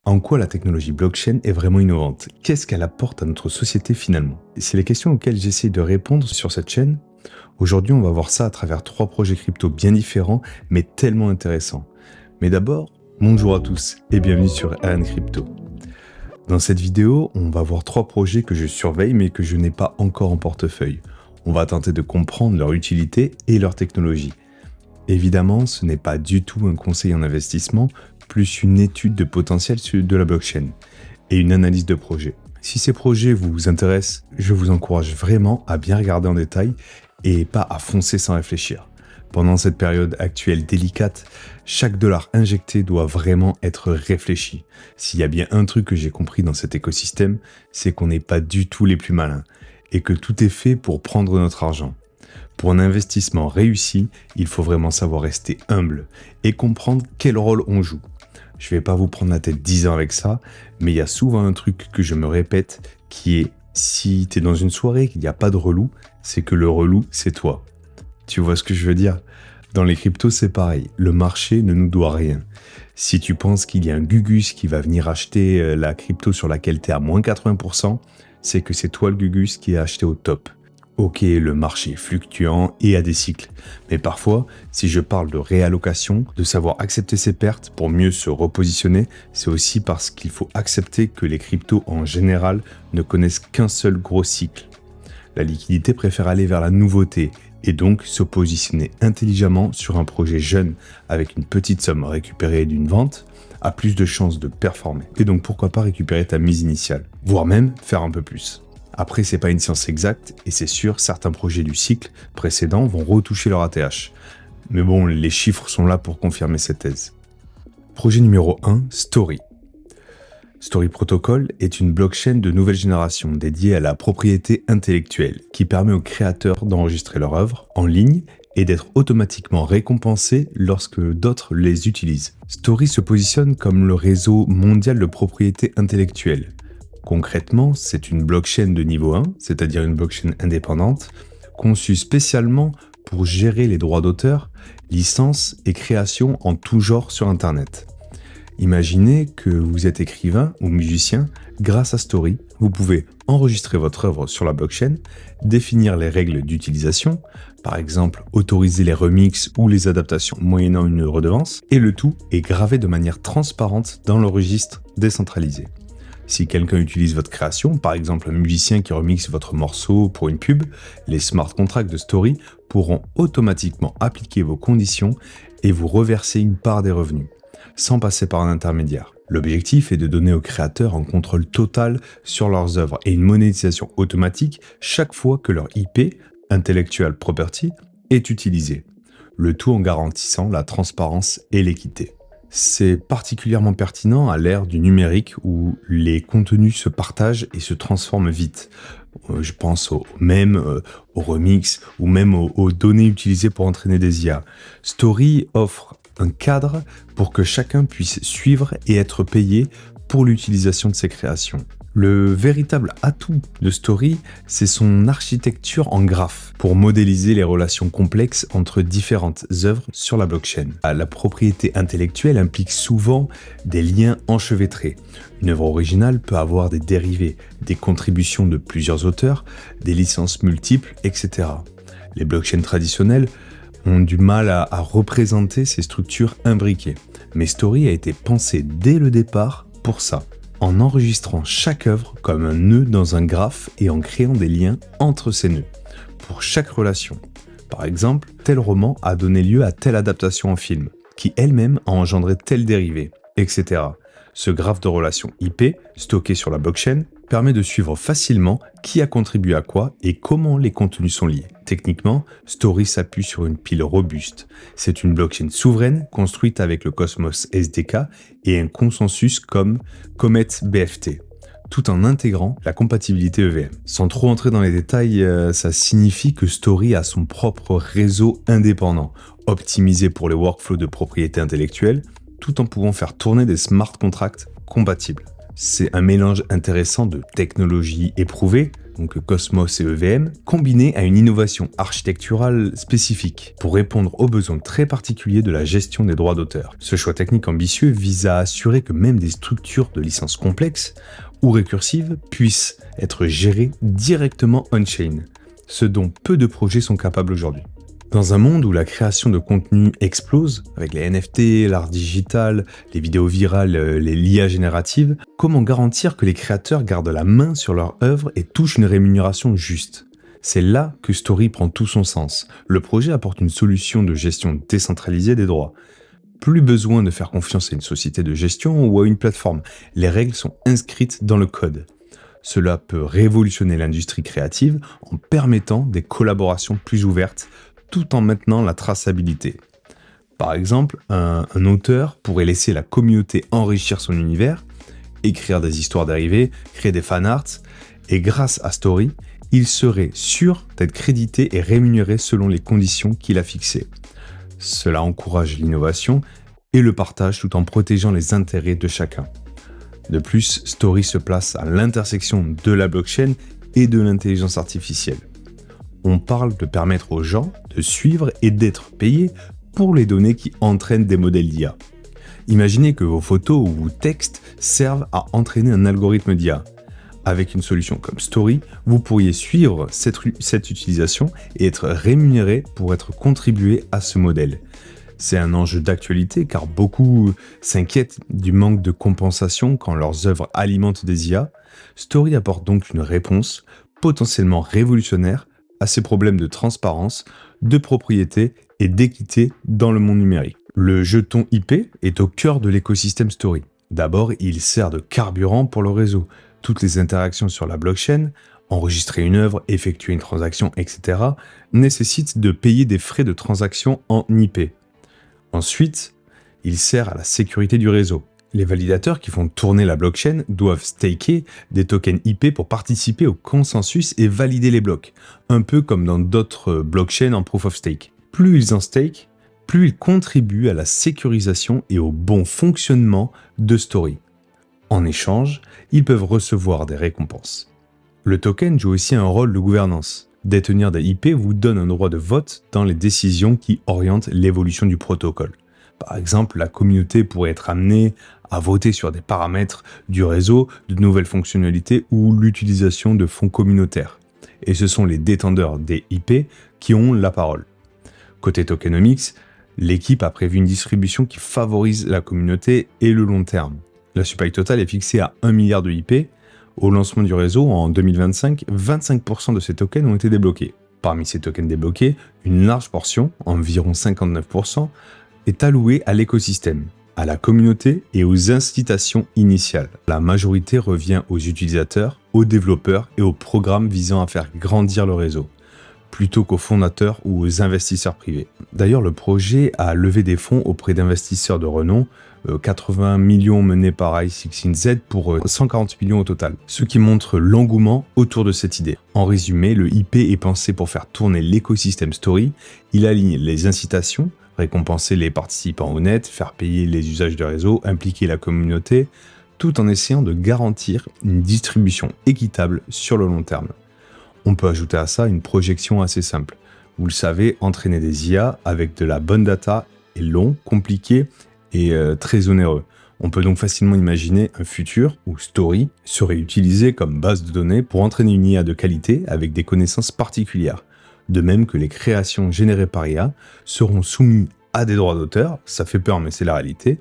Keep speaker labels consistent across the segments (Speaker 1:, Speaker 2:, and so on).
Speaker 1: En quoi la technologie blockchain est vraiment innovante? Qu'est-ce qu'elle apporte à notre société finalement? C'est les questions auxquelles j'essaie de répondre sur cette chaîne. Aujourd'hui, on va voir ça à travers 3 projets crypto bien différents, mais tellement intéressants. Mais d'abord, bonjour à tous et bienvenue sur RN Crypto. Dans cette vidéo, on va voir 3 projets que je surveille mais que je n'ai pas encore en portefeuille. On va tenter de comprendre leur utilité et leur technologie. Évidemment, ce n'est pas du tout un conseil en investissement, plus une étude de potentiel de la blockchain et une analyse de projet. Si ces projets vous intéressent, je vous encourage vraiment à bien regarder en détail et pas à foncer sans réfléchir. Pendant cette période actuelle délicate, chaque dollar injecté doit vraiment être réfléchi. S'il y a bien un truc que j'ai compris dans cet écosystème, c'est qu'on n'est pas du tout les plus malins et que tout est fait pour prendre notre argent. Pour un investissement réussi, il faut vraiment savoir rester humble et comprendre quel rôle on joue. Je vais pas vous prendre la tête 10 ans avec ça, mais il y a souvent un truc que je me répète qui est si t'es dans une soirée et qu'il n'y a pas de relou, c'est que le relou, c'est toi. Tu vois ce que je veux dire? Dans les cryptos, c'est pareil. Le marché ne nous doit rien. Si tu penses qu'il y a un Gugus qui va venir acheter la crypto sur laquelle t'es à moins 80%, c'est que c'est toi le Gugus qui est acheté au top. Ok, le marché est fluctuant et a des cycles, mais parfois, si je parle de réallocation, de savoir accepter ses pertes pour mieux se repositionner, c'est aussi parce qu'il faut accepter que les cryptos en général ne connaissent qu'un seul gros cycle. La liquidité préfère aller vers la nouveauté et donc se positionner intelligemment sur un projet jeune avec une petite somme récupérée d'une vente a plus de chances de performer. Et donc pourquoi pas récupérer ta mise initiale, voire même faire un peu plus. Après, c'est pas une science exacte, et c'est sûr, certains projets du cycle précédent vont retoucher leur ATH. Mais bon, les chiffres sont là pour confirmer cette thèse. Projet numéro 1, Story. Story Protocol est une blockchain de nouvelle génération dédiée à la propriété intellectuelle, qui permet aux créateurs d'enregistrer leur œuvre en ligne et d'être automatiquement récompensés lorsque d'autres les utilisent. Story se positionne comme le réseau mondial de propriété intellectuelle. Concrètement, c'est une blockchain de niveau 1, c'est-à-dire une blockchain indépendante, conçue spécialement pour gérer les droits d'auteur, licences et créations en tout genre sur Internet. Imaginez que vous êtes écrivain ou musicien, grâce à Story, vous pouvez enregistrer votre œuvre sur la blockchain, définir les règles d'utilisation, par exemple autoriser les remixes ou les adaptations moyennant une redevance, et le tout est gravé de manière transparente dans le registre décentralisé. Si quelqu'un utilise votre création, par exemple un musicien qui remixe votre morceau pour une pub, les smart contracts de Story pourront automatiquement appliquer vos conditions et vous reverser une part des revenus, sans passer par un intermédiaire. L'objectif est de donner aux créateurs un contrôle total sur leurs œuvres et une monétisation automatique chaque fois que leur IP, Intellectual Property, est utilisée. Le tout en garantissant la transparence et l'équité. C'est particulièrement pertinent à l'ère du numérique où les contenus se partagent et se transforment vite. Je pense aux mèmes, aux remixes ou même aux données utilisées pour entraîner des IA. Story offre un cadre pour que chacun puisse suivre et être payé pour l'utilisation de ses créations. Le véritable atout de Story, c'est son architecture en graphe pour modéliser les relations complexes entre différentes œuvres sur la blockchain. La propriété intellectuelle implique souvent des liens enchevêtrés. Une œuvre originale peut avoir des dérivés, des contributions de plusieurs auteurs, des licences multiples, etc. Les blockchains traditionnelles ont du mal à représenter ces structures imbriquées. Mais Story a été pensé dès le départ pour ça, en enregistrant chaque œuvre comme un nœud dans un graphe et en créant des liens entre ces nœuds, pour chaque relation. Par exemple, tel roman a donné lieu à telle adaptation en film, qui elle-même a engendré tel dérivé, etc. Ce graphe de relations IP, stocké sur la blockchain, permet de suivre facilement qui a contribué à quoi et comment les contenus sont liés. Techniquement, Story s'appuie sur une pile robuste. C'est une blockchain souveraine construite avec le Cosmos SDK et un consensus comme Comet BFT, tout en intégrant la compatibilité EVM. Sans trop entrer dans les détails, ça signifie que Story a son propre réseau indépendant, optimisé pour les workflows de propriété intellectuelle, tout en pouvant faire tourner des smart contracts compatibles. C'est un mélange intéressant de technologies éprouvées, donc Cosmos et EVM, combinée à une innovation architecturale spécifique pour répondre aux besoins très particuliers de la gestion des droits d'auteur. Ce choix technique ambitieux vise à assurer que même des structures de licence complexes ou récursives puissent être gérées directement on-chain, ce dont peu de projets sont capables aujourd'hui. Dans un monde où la création de contenu explose, avec les NFT, l'art digital, les vidéos virales, l'IA générative, comment garantir que les créateurs gardent la main sur leur œuvre et touchent une rémunération juste ? C'est là que Story prend tout son sens. Le projet apporte une solution de gestion décentralisée des droits. Plus besoin de faire confiance à une société de gestion ou à une plateforme. Les règles sont inscrites dans le code. Cela peut révolutionner l'industrie créative en permettant des collaborations plus ouvertes, tout en maintenant la traçabilité. Par exemple, un auteur pourrait laisser la communauté enrichir son univers, écrire des histoires dérivées, créer des fanarts, et grâce à Story, il serait sûr d'être crédité et rémunéré selon les conditions qu'il a fixées. Cela encourage l'innovation et le partage tout en protégeant les intérêts de chacun. De plus, Story se place à l'intersection de la blockchain et de l'intelligence artificielle. On parle de permettre aux gens de suivre et d'être payés pour les données qui entraînent des modèles d'IA. Imaginez que vos photos ou textes servent à entraîner un algorithme d'IA. Avec une solution comme Story, vous pourriez suivre cette utilisation et être rémunéré pour être contribué à ce modèle. C'est un enjeu d'actualité car beaucoup s'inquiètent du manque de compensation quand leurs œuvres alimentent des IA. Story apporte donc une réponse potentiellement révolutionnaire à ces problèmes de transparence, de propriété et d'équité dans le monde numérique. Le jeton IP est au cœur de l'écosystème Story. D'abord, il sert de carburant pour le réseau. Toutes les interactions sur la blockchain, enregistrer une œuvre, effectuer une transaction, etc., nécessitent de payer des frais de transaction en IP. Ensuite, il sert à la sécurité du réseau. Les validateurs qui font tourner la blockchain doivent staker des tokens IP pour participer au consensus et valider les blocs, un peu comme dans d'autres blockchains en proof of stake. Plus ils en stake, plus ils contribuent à la sécurisation et au bon fonctionnement de Story. En échange, ils peuvent recevoir des récompenses. Le token joue aussi un rôle de gouvernance. Détenir des IP vous donne un droit de vote dans les décisions qui orientent l'évolution du protocole. Par exemple, la communauté pourrait être amenée à voter sur des paramètres du réseau, de nouvelles fonctionnalités ou l'utilisation de fonds communautaires. Et ce sont les détenteurs des IP qui ont la parole. Côté tokenomics, l'équipe a prévu une distribution qui favorise la communauté et le long terme. La supply totale est fixée à 1 milliard de IP. Au lancement du réseau, en 2025, 25% de ces tokens ont été débloqués. Parmi ces tokens débloqués, une large portion, environ 59%, est allouée à l'écosystème, à la communauté et aux incitations initiales. La majorité revient aux utilisateurs, aux développeurs et aux programmes visant à faire grandir le réseau, plutôt qu'aux fondateurs ou aux investisseurs privés. D'ailleurs, le projet a levé des fonds auprès d'investisseurs de renom, 80 millions menés par i16z pour 140 millions au total, ce qui montre l'engouement autour de cette idée. En résumé, le IP est pensé pour faire tourner l'écosystème Story, il aligne les incitations, récompenser les participants honnêtes, faire payer les usages de réseau, impliquer la communauté, tout en essayant de garantir une distribution équitable sur le long terme. On peut ajouter à ça une projection assez simple. Vous le savez, entraîner des IA avec de la bonne data est long, compliqué et très onéreux. On peut donc facilement imaginer un futur où Story serait utilisé comme base de données pour entraîner une IA de qualité avec des connaissances particulières. De même que les créations générées par IA seront soumises à des droits d'auteur, ça fait peur mais c'est la réalité.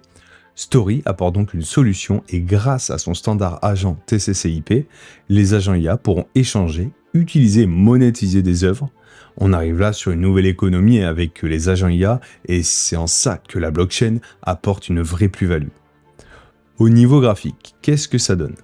Speaker 1: Story apporte donc une solution et grâce à son standard agent TCC/IP, les agents IA pourront échanger, utiliser et monétiser des œuvres. On arrive là sur une nouvelle économie avec les agents IA et c'est en ça que la blockchain apporte une vraie plus-value. Au niveau graphique, qu'est-ce que ça donne ?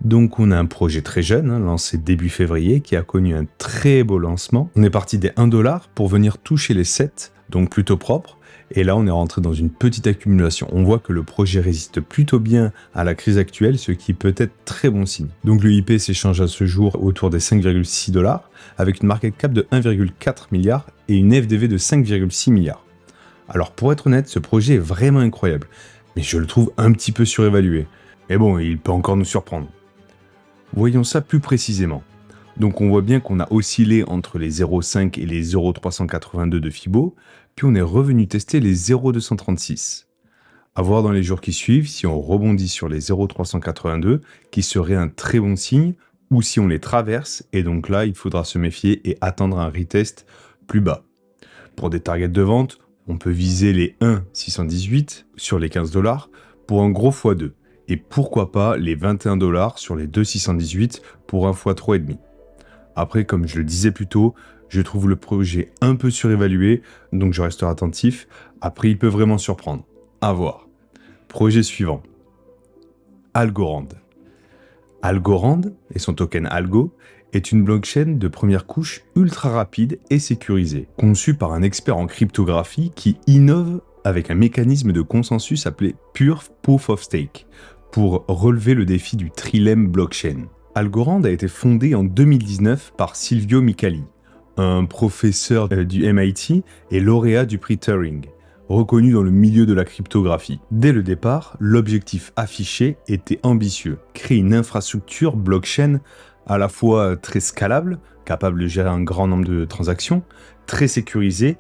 Speaker 1: Donc on a un projet très jeune, lancé début février, qui a connu un très beau lancement. On est parti des 1$ pour venir toucher les 7, donc plutôt propre. Et là on est rentré dans une petite accumulation. On voit que le projet résiste plutôt bien à la crise actuelle, ce qui peut être très bon signe. Donc le IP s'échange à ce jour autour des 5,6$, avec une market cap de 1,4 milliard et une FDV de 5,6 milliards. Alors pour être honnête, ce projet est vraiment incroyable, mais je le trouve un petit peu surévalué. Mais bon, il peut encore nous surprendre. Voyons ça plus précisément. Donc on voit bien qu'on a oscillé entre les 0,5 et les 0,382 de Fibo, puis on est revenu tester les 0,236. À voir dans les jours qui suivent si on rebondit sur les 0,382, qui serait un très bon signe, ou si on les traverse, et donc là, il faudra se méfier et attendre un retest plus bas. Pour des targets de vente, on peut viser les 1,618 sur les 15 $ pour un gros x2, et pourquoi pas les 21 $ sur les 2,618 pour un x3,5. Après, comme je le disais plus tôt, je trouve le projet un peu surévalué, donc je resterai attentif. Après, il peut vraiment surprendre. À voir. Projet suivant. Algorand. Algorand, et son token Algo, est une blockchain de première couche ultra rapide et sécurisée, conçue par un expert en cryptographie qui innove avec un mécanisme de consensus appelé Pure Proof of Stake, pour relever le défi du trilemme blockchain. Algorand a été fondé en 2019 par Silvio Micali, un professeur du MIT et lauréat du prix Turing, reconnu dans le milieu de la cryptographie. Dès le départ, l'objectif affiché était ambitieux, créer une infrastructure blockchain à la fois très scalable, capable de gérer un grand nombre de transactions, très sécurisée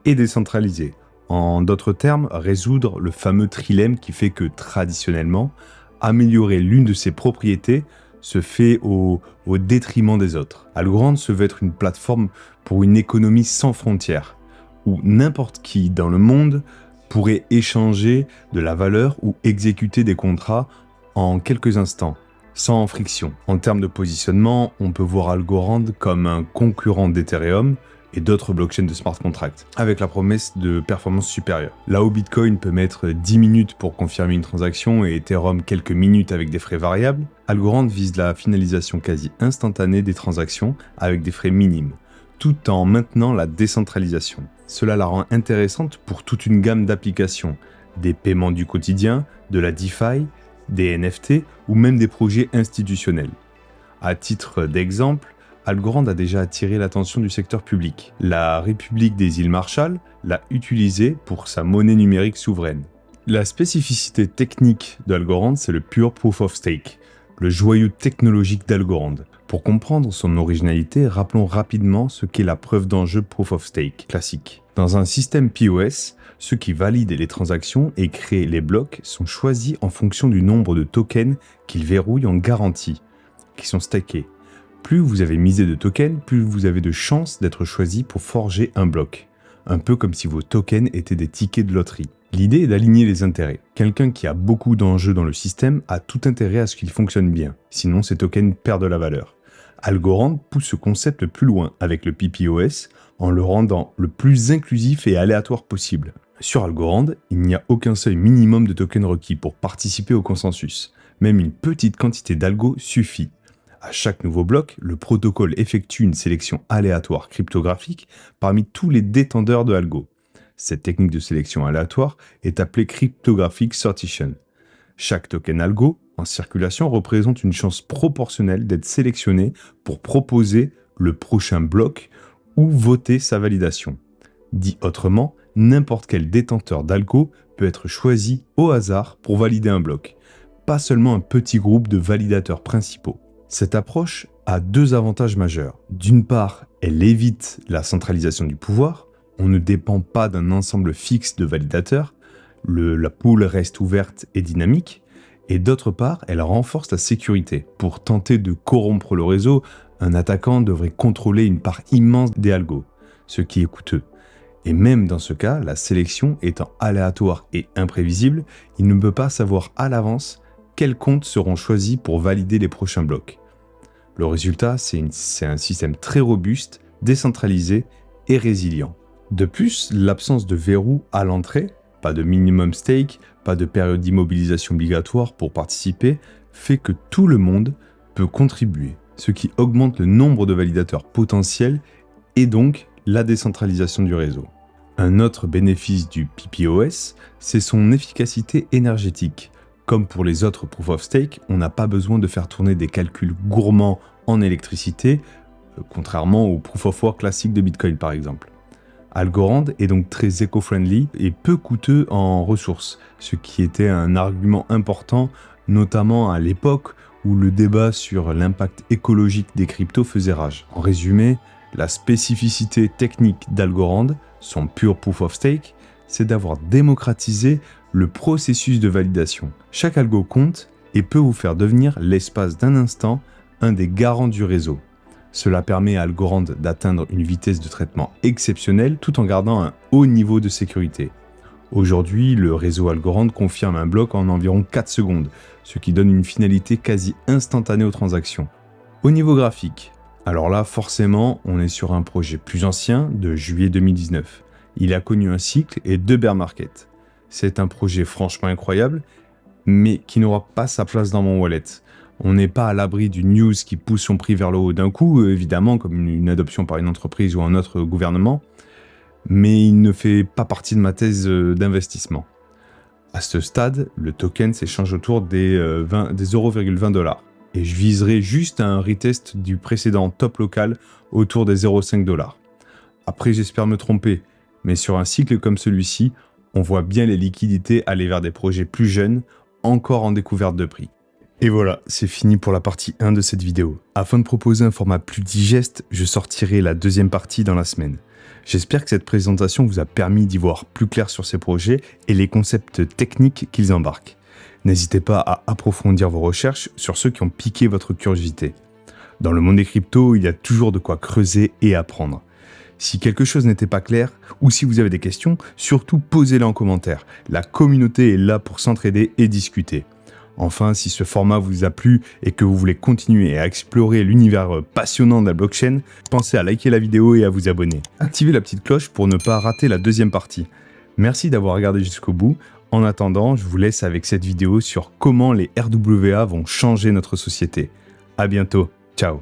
Speaker 1: et décentralisée. En d'autres termes, résoudre le fameux trilemme qui fait que traditionnellement, améliorer l'une de ses propriétés se fait au détriment des autres. Algorand se veut être une plateforme pour une économie sans frontières, où n'importe qui dans le monde pourrait échanger de la valeur ou exécuter des contrats en quelques instants, sans friction. En termes de positionnement, on peut voir Algorand comme un concurrent d'Ethereum et d'autres blockchains de smart contracts, avec la promesse de performance supérieure. Là où Bitcoin peut mettre 10 minutes pour confirmer une transaction et Ethereum quelques minutes avec des frais variables, Algorand vise la finalisation quasi instantanée des transactions avec des frais minimes, tout en maintenant la décentralisation. Cela la rend intéressante pour toute une gamme d'applications, des paiements du quotidien, de la DeFi, des NFT ou même des projets institutionnels. À titre d'exemple, Algorand a déjà attiré l'attention du secteur public. La République des îles Marshall l'a utilisé pour sa monnaie numérique souveraine. La spécificité technique d'Algorand, c'est le Pure Proof of Stake, le joyau technologique d'Algorand. Pour comprendre son originalité, rappelons rapidement ce qu'est la preuve d'enjeu Proof of Stake classique. Dans un système POS, ceux qui valident les transactions et créent les blocs sont choisis en fonction du nombre de tokens qu'ils verrouillent en garantie, qui sont stakés. Plus vous avez misé de tokens, plus vous avez de chances d'être choisi pour forger un bloc. Un peu comme si vos tokens étaient des tickets de loterie. L'idée est d'aligner les intérêts. Quelqu'un qui a beaucoup d'enjeux dans le système a tout intérêt à ce qu'il fonctionne bien, sinon ces tokens perdent de la valeur. Algorand pousse ce concept plus loin avec le PPOS en le rendant le plus inclusif et aléatoire possible. Sur Algorand, il n'y a aucun seuil minimum de tokens requis pour participer au consensus. Même une petite quantité d'algo suffit. À chaque nouveau bloc, le protocole effectue une sélection aléatoire cryptographique parmi tous les détenteurs de algo. Cette technique de sélection aléatoire est appelée cryptographic sortition. Chaque token algo en circulation représente une chance proportionnelle d'être sélectionné pour proposer le prochain bloc ou voter sa validation. Dit autrement, n'importe quel détenteur d'algo peut être choisi au hasard pour valider un bloc, pas seulement un petit groupe de validateurs principaux. Cette approche a deux avantages majeurs. D'une part, elle évite la centralisation du pouvoir. On ne dépend pas d'un ensemble fixe de validateurs. La pool reste ouverte et dynamique. Et d'autre part, elle renforce la sécurité. Pour tenter de corrompre le réseau, un attaquant devrait contrôler une part immense des algos, ce qui est coûteux. Et même dans ce cas, la sélection étant aléatoire et imprévisible, il ne peut pas savoir à l'avance quels comptes seront choisis pour valider les prochains blocs. Le résultat, c'est un système très robuste, décentralisé et résilient. De plus, l'absence de verrou à l'entrée, pas de minimum stake, pas de période d'immobilisation obligatoire pour participer, fait que tout le monde peut contribuer, ce qui augmente le nombre de validateurs potentiels et donc la décentralisation du réseau. Un autre bénéfice du PPOS, c'est son efficacité énergétique. Comme pour les autres Proof of Stake, on n'a pas besoin de faire tourner des calculs gourmands en électricité, contrairement au Proof of Work classique de Bitcoin par exemple. Algorand est donc très éco-friendly et peu coûteux en ressources, ce qui était un argument important, notamment à l'époque où le débat sur l'impact écologique des cryptos faisait rage. En résumé, la spécificité technique d'Algorand, son pure proof of stake, c'est d'avoir démocratisé le processus de validation. Chaque algo compte et peut vous faire devenir, l'espace d'un instant, un des garants du réseau. Cela permet à Algorand d'atteindre une vitesse de traitement exceptionnelle tout en gardant un haut niveau de sécurité. Aujourd'hui, le réseau Algorand confirme un bloc en environ 4 secondes, ce qui donne une finalité quasi instantanée aux transactions. Au niveau graphique, alors là forcément on est sur un projet plus ancien de juillet 2019. Il a connu un cycle et 2 bear markets. C'est un projet franchement incroyable, mais qui n'aura pas sa place dans mon wallet. On n'est pas à l'abri d'une news qui pousse son prix vers le haut d'un coup, évidemment, comme une adoption par une entreprise ou un autre gouvernement, mais il ne fait pas partie de ma thèse d'investissement. À ce stade, le token s'échange autour des 0,20 $, et je viserai juste un retest du précédent top local autour des 0,5 $. Après, j'espère me tromper, mais sur un cycle comme celui-ci, on voit bien les liquidités aller vers des projets plus jeunes, encore en découverte de prix. Et voilà, c'est fini pour la partie 1 de cette vidéo. Afin de proposer un format plus digeste, je sortirai la deuxième partie dans la semaine. J'espère que cette présentation vous a permis d'y voir plus clair sur ces projets et les concepts techniques qu'ils embarquent. N'hésitez pas à approfondir vos recherches sur ceux qui ont piqué votre curiosité. Dans le monde des cryptos, il y a toujours de quoi creuser et apprendre. Si quelque chose n'était pas clair, ou si vous avez des questions, surtout posez-les en commentaire. La communauté est là pour s'entraider et discuter. Enfin, si ce format vous a plu et que vous voulez continuer à explorer l'univers passionnant de la blockchain, pensez à liker la vidéo et à vous abonner. Activez la petite cloche pour ne pas rater la deuxième partie. Merci d'avoir regardé jusqu'au bout. En attendant, je vous laisse avec cette vidéo sur comment les RWA vont changer notre société. À bientôt. Ciao.